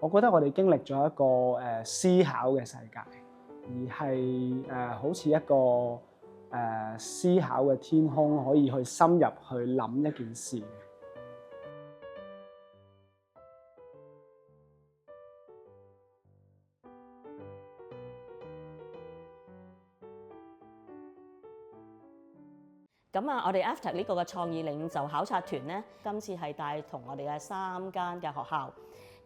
我覺得我哋經歷咗一個思考嘅世界，而係好似一個思考嘅天空，可以去深入去諗一件事。咁啊，我哋 After 呢個嘅創意領袖考察團咧，今次係帶同我哋嘅3間嘅學校，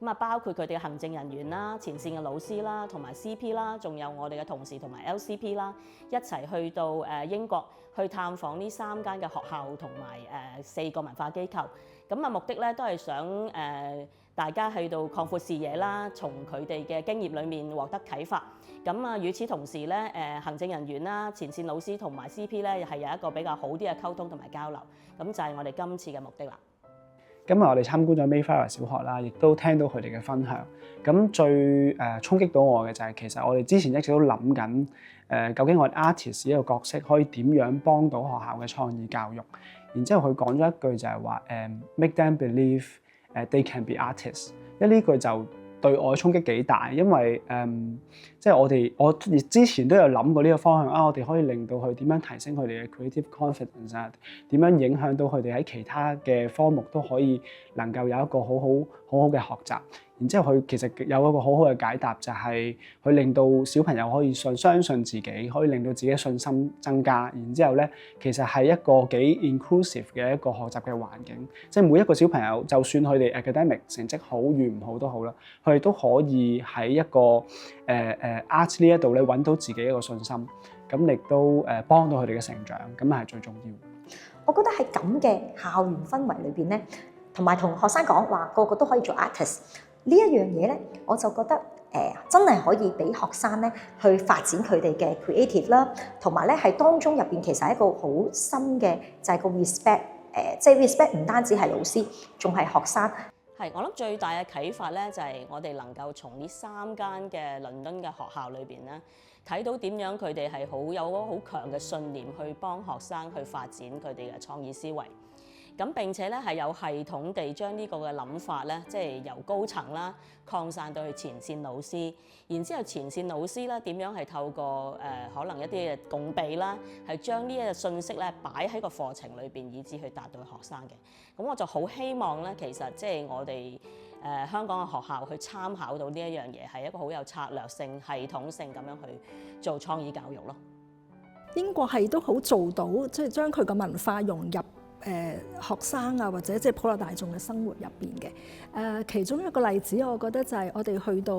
咁啊包括佢哋嘅行政人員啦、前線嘅老師啦、同埋 CP 啦，仲有我哋嘅同事同埋 LCP 啦，一齊去到英國去探訪呢3間嘅學校同埋4個文化機構。咁啊目的咧都係想大家去到擴闊視野啦，從佢哋嘅經驗裡面獲得啟發。咁啊，與此同時咧，行政人員啦、前線老師同埋 CP 咧，係有一個比較好啲嘅溝通同埋交流。咁就係我哋今次嘅目的啦。今日我哋參觀咗 Mayflower 小學啦，亦都聽到佢哋嘅分享。咁最衝擊到我嘅就係其實我哋之前一直都諗緊究竟我哋 artist 呢個角色可以點樣幫到學校嘅創意教育。然之後佢講咗一句就係話make them believe they can be artists。因為呢句就對我衝擊幾大，因為即係我之前都有諗過呢個方向啊，我哋可以令到佢點樣提升佢哋嘅 creative confidence 啊，點樣影響到佢哋喺其他嘅科目都可以能夠有一個好好嘅學習。然之後佢其實有一個好好嘅解答，就係佢令到小朋友可以相信自己，可以令到自己嘅信心增加。然之後咧，其實係一個幾 inclusive 嘅一個學習嘅環境，即係每一個小朋友，就算佢哋 academic 成績好與唔好都好啦，佢哋都可以喺一個art 呢一度咧揾到自己一個信心，咁亦都幫到佢哋嘅成長，咁係最重要。我覺得喺咁嘅校園氛圍裏邊咧，同埋同學生講話個個都可以做 artist。呢一樣嘢咧，我就覺得真係可以俾學生咧去發展佢哋嘅 creative 啦，同埋咧係當中入邊其實係一個好深嘅就係個 respect，即係 respect 唔單止係老師，仲係學生。係，我諗最大嘅啟發咧就係我哋能夠從呢3間嘅倫敦嘅學校裏邊咧，睇到點樣佢哋係有好強嘅信念去幫學生去發展佢哋嘅創意思維。咁並且咧係有系統地將呢個嘅諗法咧，即係由高層啦擴散到去前線老師，然之後前線老師咧點樣係透過可能一啲嘅共備啦，係將呢一個信息咧擺喺個課程裏邊，以至去達到學生嘅。咁我就好希望咧，其實即係我哋香港嘅學校去參考到呢一樣嘢，係一個好有策略性、系統性咁樣去做創意教育咯。英國係都好做到，即係將佢嘅文化融入學生啊，或者即係普羅大眾嘅生活入邊嘅。其中一個例子，我覺得就係我哋去到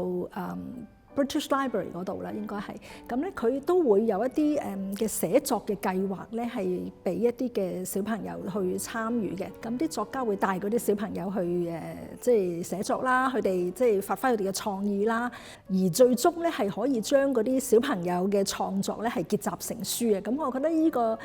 British Library 嗰度啦，應該係咁咧，佢都會有一啲嘅寫作嘅計劃咧，係俾一啲嘅小朋友去參與嘅。咁啲作家會帶嗰啲小朋友去即係寫作啦，佢哋即係發揮佢哋嘅創意啦，而最終咧係可以將嗰啲小朋友嘅創作咧係結集成書嘅。咁我覺得呢個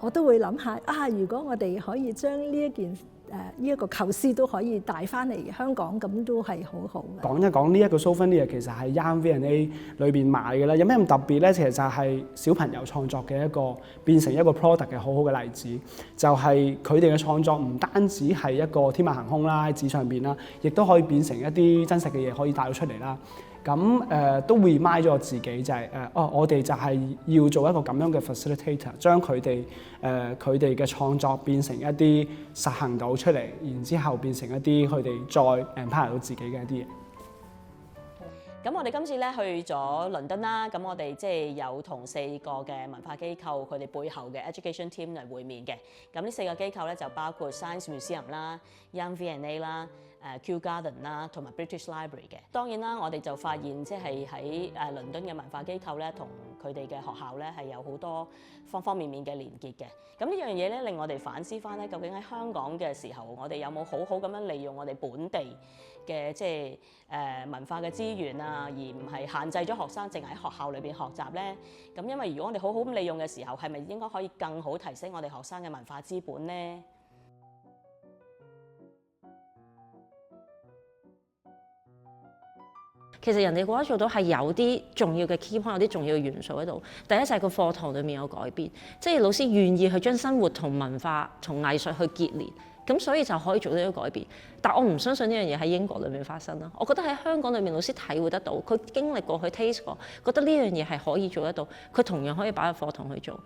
我都會諗下啊，如果我哋可以將呢一件呢一個構思都可以帶翻嚟香港，咁都係好好嘅。講一講呢一個 Souvenir其實係 Young V&A 裏邊買嘅啦。有咩咁特別咧？其實就係小朋友創作嘅一個變成一個 product 嘅好好嘅例子。就係佢哋嘅創作唔單止係一個天馬行空啦，喺紙上邊啦，亦都可以變成一啲真實嘅嘢可以帶到出嚟啦。咁都 remind 咗我自己就係我哋就係要做一個咁樣嘅 facilitator， 將佢哋嘅創作變成一啲實行到出嚟，然之後變成一啲佢哋再 empower 到自己嘅一啲嘢。咁我哋今次咧去咗倫敦啦，咁我哋即係有同4個嘅文化機構佢哋背後嘅 education team 嚟會面嘅。咁呢4個機構咧就包括 Science Museum 啦、Young V&A 啦、Kew Garden 啦，同埋 British Library 嘅。當然啦，我哋就發現即係喺倫敦嘅文化機構咧，同佢哋嘅學校咧係有好多方方面面嘅連結嘅。咁呢樣嘢咧令我哋反思翻咧，究竟喺香港嘅時候，我哋有冇好好咁樣利用我哋本地嘅即係文化嘅資源啊，而唔係限制咗學生淨係喺學校裏邊學習咧？咁因為如果我哋好好咁利用嘅時候，係咪應該可以更好提升我哋學生嘅文化資本咧？其實人哋覺得做到係有啲重要嘅 key point， 有啲重要嘅元素喺度。第一就係個課堂裡面有改變，即係老師願意去將生活同文化、同藝術去結連。咁所以就可以做到一個改變。但我唔相信呢樣嘢喺英國裏面發生啦。我覺得喺香港裏面老師體會得到，佢經歷過，佢 taste 過，覺得呢樣嘢係可以做得到，佢同樣可以擺入課堂去做。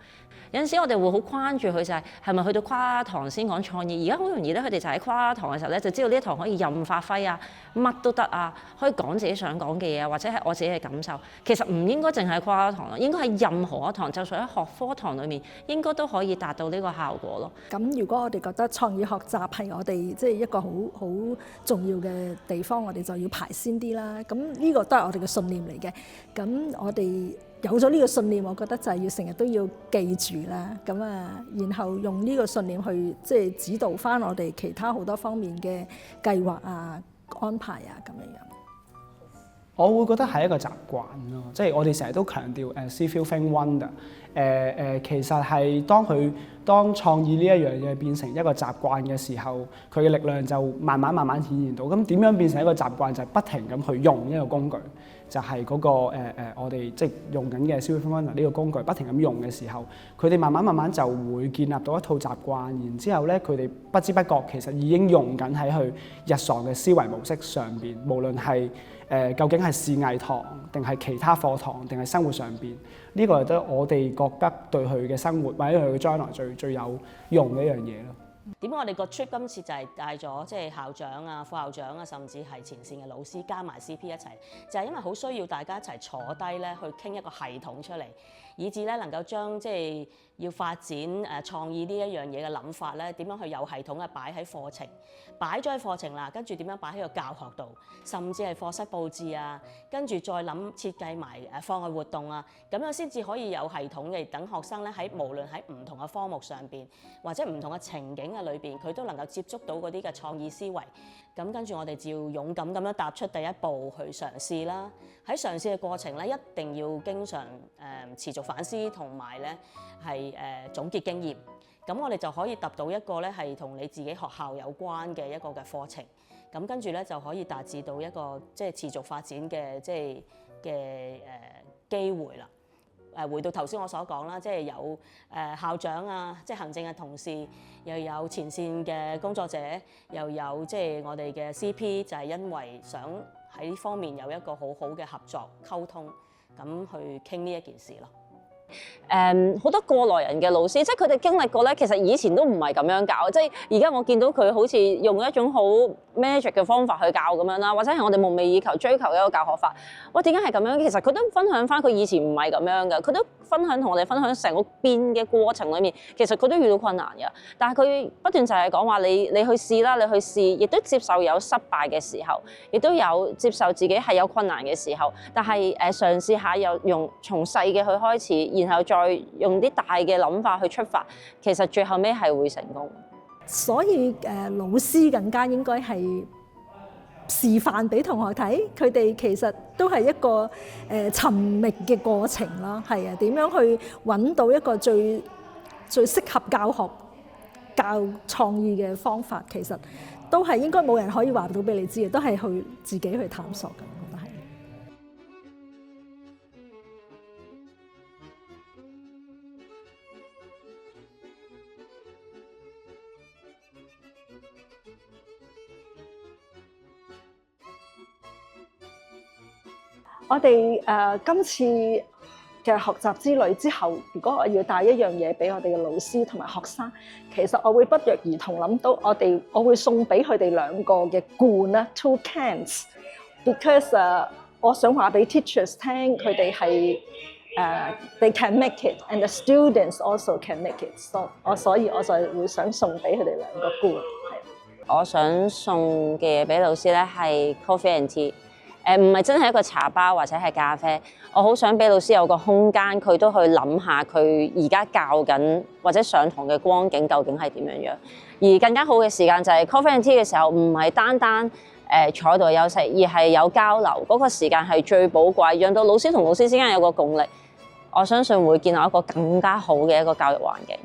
有陣時我哋會好關注佢就係咪去到跨堂先講創意？而家好容易咧，佢哋就喺跨堂嘅時候咧，就知道呢一堂可以任發揮啊，乜都得啊，可以講自己想講嘅嘢啊，或者係我自己嘅感受。其實唔應該淨係跨堂咯，應該係任何一堂，就算喺學科堂裏面，應該都可以達到呢個效果咯。咁如果我哋覺得創意學習係我哋即係一個好重要嘅地方，我哋就要排先啲啦。咁呢個都係我哋嘅信念嚟嘅。咁我哋有咗呢個信念，我覺得就係要成日都要記住啦。咁然後用呢個信念去即係指導翻我哋其他好多方面嘅計劃啊、安排啊咁樣。我會覺得係一個習慣咯，即係我哋成日都強調see feel think wonder。其實係當創意呢一樣嘢變成一個習慣嘅時候，佢嘅力量就慢慢顯現到。咁點樣變成一個習慣？就係不停咁去用一個工具，就係嗰個我哋即係用緊嘅 see feel think wonder 呢個工具，不停咁用嘅時候，佢哋慢慢就會建立到一套習慣。然之後咧，佢哋不知不覺其實已經用緊喺佢日常嘅思維模式上邊，無論係究竟係視藝堂定係其他課堂定係生活上邊，呢個係得我哋覺得對佢嘅生活或者佢嘅將來最有用嘅一樣嘢咯。點解我哋個 trip 今次就係帶咗即係校長啊、副校長啊，甚至係前線嘅老師加埋 CP 一齊，就係因為好需要大家一齊坐低咧去傾一個系統出嚟，以至咧能夠將即係要發展創意呢一樣嘢嘅諗法咧，點樣去有系統嘅擺喺課程，擺咗喺課程啦，跟住點樣擺喺個教學度，甚至係課室佈置啊，跟住再諗設計埋課外活動啊，咁樣先至可以有系統嘅等學生咧喺無論喺唔同嘅科目上邊或者唔同嘅情景嘅裏邊，佢都能夠接觸到嗰啲嘅創意思維。咁跟住我哋就要勇敢咁樣踏出第一步去嘗試啦。喺嘗試嘅過程咧，一定要經常持續反思同埋咧係總結經驗。咁我哋就可以揼到一個咧係同你自己學校有關嘅一個嘅課程。咁跟住咧就可以達至到一個即係持續發展嘅機會啦。回到頭先我所講啦，即係有校長啊，即係行政嘅同事，又有前線嘅工作者，又有即係我哋嘅 CP，就係因為想喺呢方面有一個好好嘅合作溝通，咁去傾呢一件事咯。好多過來人嘅老師，即係佢哋經歷過咧，其實以前都唔係咁樣教，即係而家我見到佢好似用一種好 magic 嘅方法去教咁樣啦，或者係我哋夢寐以求追求嘅一個教學法。哇，點解係咁樣？其實佢都分享翻佢以前唔係咁樣嘅，佢都分享同我哋分享成個變嘅過程裡面，其實佢都遇到困難嘅。但係佢不斷就係講話你去試啦，你去試，亦都接受有失敗嘅時候，亦都有接受自己係有困難嘅時候。但係嘗試下又用從細嘅去開始，然後再用啲大嘅諗法去出發，其實最後尾係會成功。所以老師更加應該係示範俾同學睇，佢哋其實都係一個尋覓嘅過程啦。係啊，點樣去揾到一個最適合教創意嘅方法，其實都係應該冇人可以話到俾你知嘅，都係去自己去探索嘅。我覺得係。我哋今次嘅學習之旅之後，如果我要帶一樣嘢俾我哋嘅老師同埋學生，其實我會不約而同諗到我會送俾佢哋兩個嘅罐啦 ，two cans，because 我想話俾 teachers 聽，佢哋係they can make it，and the students also can make it。所以我就會想送俾佢哋兩個罐。我想送嘅嘢俾老師咧係 coffee and tea。唔係真係一個茶包或者係咖啡，我好想俾老師有個空間，佢都去諗下佢而家教緊或者上堂嘅光景究竟係點樣樣。而更加好嘅時間就係 coffee and tea 嘅時候，唔係單坐喺度休息，而係有交流，嗰個時間係最寶貴，讓到老師同老師之間有個共力。我相信會建立一個更加好嘅一個教育環境。